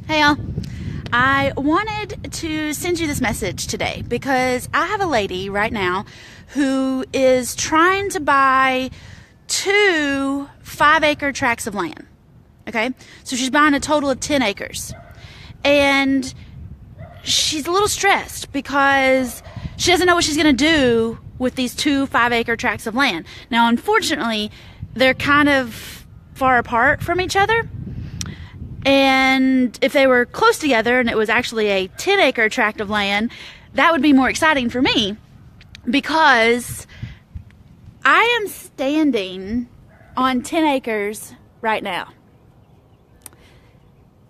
Hey y'all, I wanted to send you this message today because I have a lady right now who is trying to buy 2 5-acre tracts of land. Okay, so she's buying a total of 10 acres, and she's a little stressed because she doesn't know what she's going to do with these 2 5-acre tracts of land. Now, unfortunately, they're kind of far apart from each other. And if they were close together and it was actually a 10-acre tract of land, that would be more exciting for me because I am standing on 10 acres right now.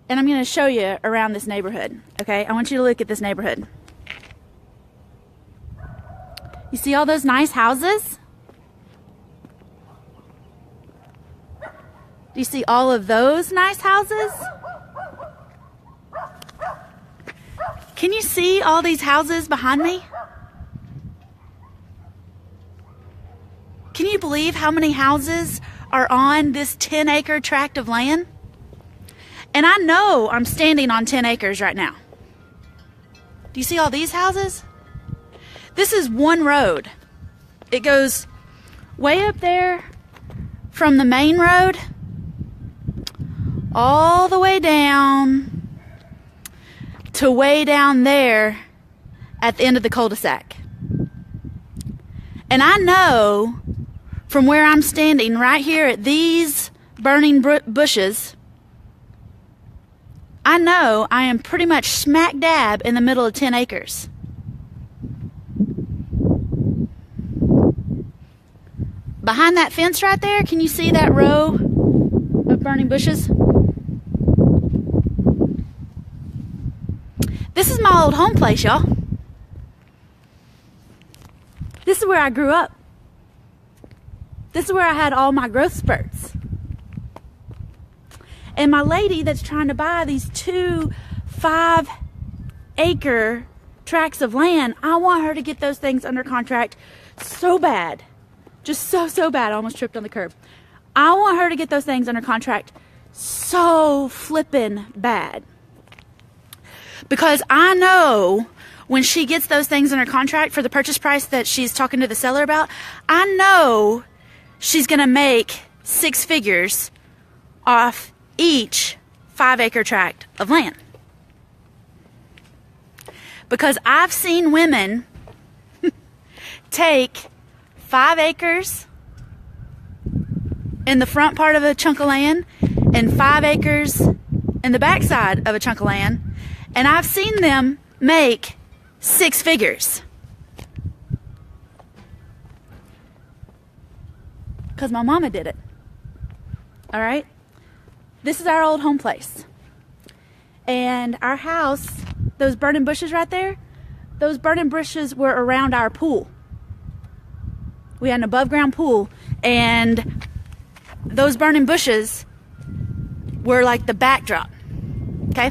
And I'm going to show you around this neighborhood, okay? I want you to look at this neighborhood. You see all those nice houses? Do you see all of those nice houses? Can you see all these houses behind me? Can you believe how many houses are on this 10-acre tract of land? And I know I'm standing on 10 acres right now. Do you see all these houses? This is one road. It goes way up there from the main road all the way down to way down there at the end of the cul-de-sac. And I know from where I'm standing right here at these burning bushes, I know I am pretty much smack dab in the middle of 10 acres. Behind that fence right there, can you see that row of burning bushes? This is my old home place, y'all. This is where I grew up. This is where I had all my growth spurts. And my lady that's trying to buy these 2 5-acre tracts of land, I want her to get those things under contract so bad. Just so bad. I almost tripped on the curb. I want her to get those things under contract so flippin' bad. Because I know when she gets those things under contract for the purchase price that she's talking to the seller about, I know she's going to make 6 figures off each 5-acre tract of land. Because I've seen women take 5 acres in the front part of a chunk of land and 5 acres in the backside of a chunk of land, and I've seen them make 6 figures. Because my mama did it. All right? This is our old home place. And our house, those burning bushes right there, those burning bushes were around our pool. We had an above ground pool, and those burning bushes were like the backdrop. Okay?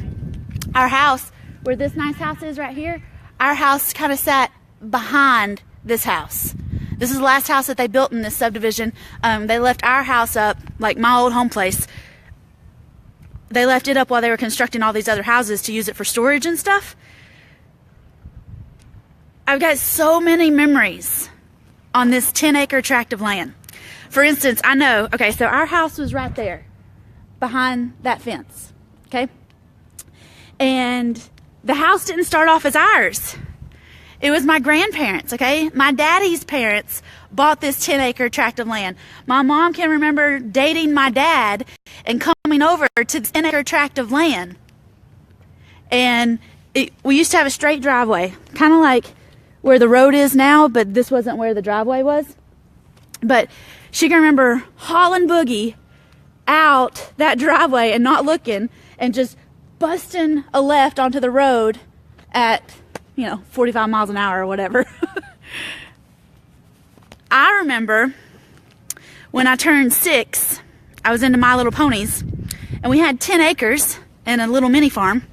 Our house, where this nice house is right here, our house kind of sat behind this house. This is the last house that they built in this subdivision. They left our house up, like my old home place. They left it up while they were constructing all these other houses to use it for storage and stuff. I've got so many memories on this 10-acre tract of land. For instance, I know, okay, so our house was right there behind that fence, okay? And the house didn't start off as ours. It was my grandparents, okay? My daddy's parents bought this 10-acre tract of land. My mom can remember dating my dad and coming over to the 10-acre tract of land. And we used to have a straight driveway, kind of like where the road is now, but this wasn't where the driveway was. But she can remember hauling Boogie out that driveway and not looking and just busting a left onto the road at, 45 miles an hour or whatever. I remember when I turned 6, I was into My Little Ponies, and we had 10 acres and a little mini farm.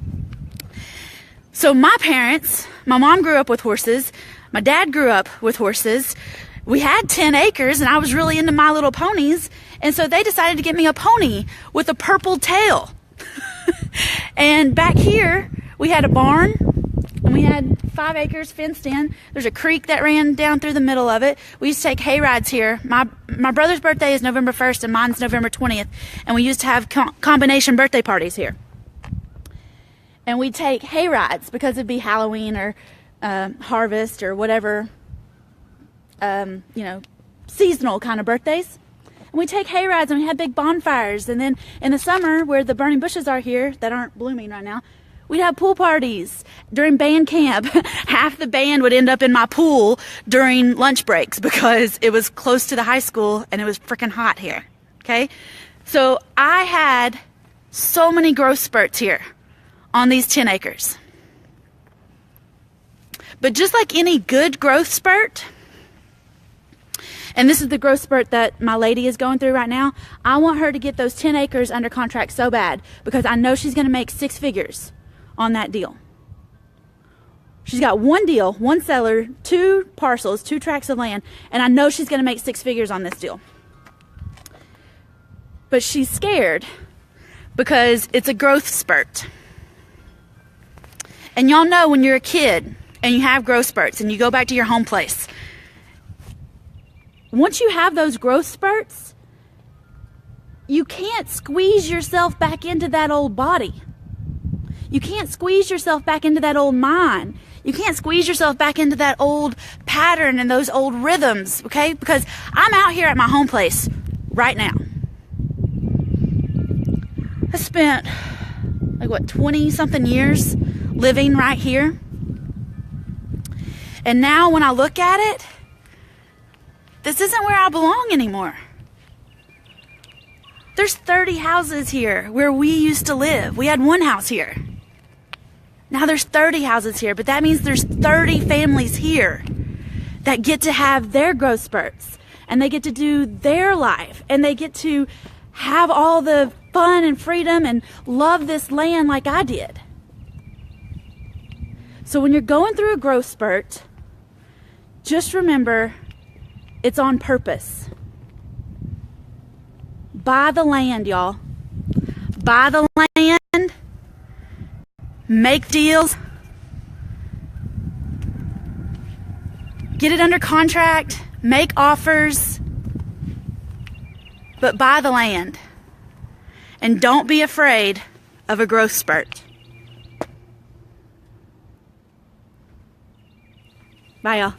So my parents, my mom grew up with horses, my dad grew up with horses. We had 10 acres, and I was really into My Little Ponies, and so they decided to get me a pony with a purple tail. And back here, we had a barn, and we had 5 acres fenced in. There's a creek that ran down through the middle of it. We used to take hay rides here. My brother's birthday is November 1st, and mine's November 20th, and we used to have combination birthday parties here. And we'd take hay rides because it'd be Halloween or harvest or whatever, seasonal kind of birthdays. And we'd take hay rides and we had big bonfires. And then in the summer, where the burning bushes are here that aren't blooming right now, we'd have pool parties. During band camp, half the band would end up in my pool during lunch breaks because it was close to the high school and it was freaking hot here. Okay? So I had so many growth spurts here on these 10 acres. But just like any good growth spurt, and this is the growth spurt that my lady is going through right now, I want her to get those 10 acres under contract so bad because I know she's going to make 6 figures on that deal. She's got one deal, one seller, 2 parcels, 2 tracts of land, and I know she's going to make 6 figures on this deal. But she's scared because it's a growth spurt. And y'all know when you're a kid and you have growth spurts and you go back to your home place, once you have those growth spurts, you can't squeeze yourself back into that old body. You can't squeeze yourself back into that old mind. You can't squeeze yourself back into that old pattern and those old rhythms, okay? Because I'm out here at my home place right now. I spent, 20-something years living right here. And now when I look at it, this isn't where I belong anymore. There's 30 houses here where we used to live. We had 1 house here. Now there's 30 houses here, but that means there's 30 families here that get to have their growth spurts, and they get to do their life, and they get to have all the fun and freedom and love this land like I did. So when you're going through a growth spurt, just remember it's on purpose. Buy the land, y'all. Buy the land. Make deals. Get it under contract. Make offers. But buy the land. And don't be afraid of a growth spurt. Bye, y'all.